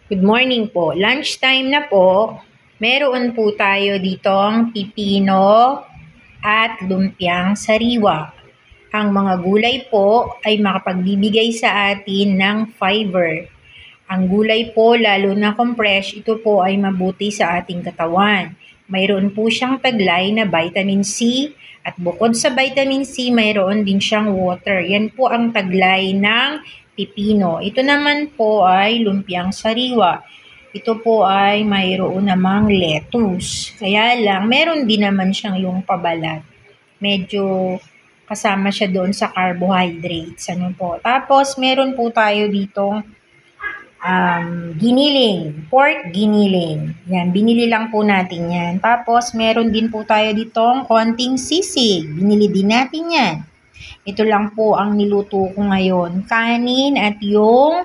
Good morning po. Lunchtime na po. Meron po tayo ditong pipino at lumpiang sariwa. Ang mga gulay po ay makapagbibigay sa atin ng fiber. Ang gulay po, lalo na kung fresh, ito po ay mabuti sa ating katawan. Mayroon po siyang taglay na vitamin C at bukod sa vitamin C, mayroon din siyang water. Yan po ang taglay ng pipino. Ito naman po ay lumpiang sariwa. Ito po ay mayroon namang lettuce. Kaya lang, meron din naman siyang yung pabalat. Medyo kasama siya doon sa carbohydrates. Tapos, meron po tayo ditong giniling, pork giniling. Yan, binili lang po natin yan. Tapos, meron din po tayo ditong konting sisig. Binili din natin yan. Ito lang po ang niluto ko ngayon. Kanin at yung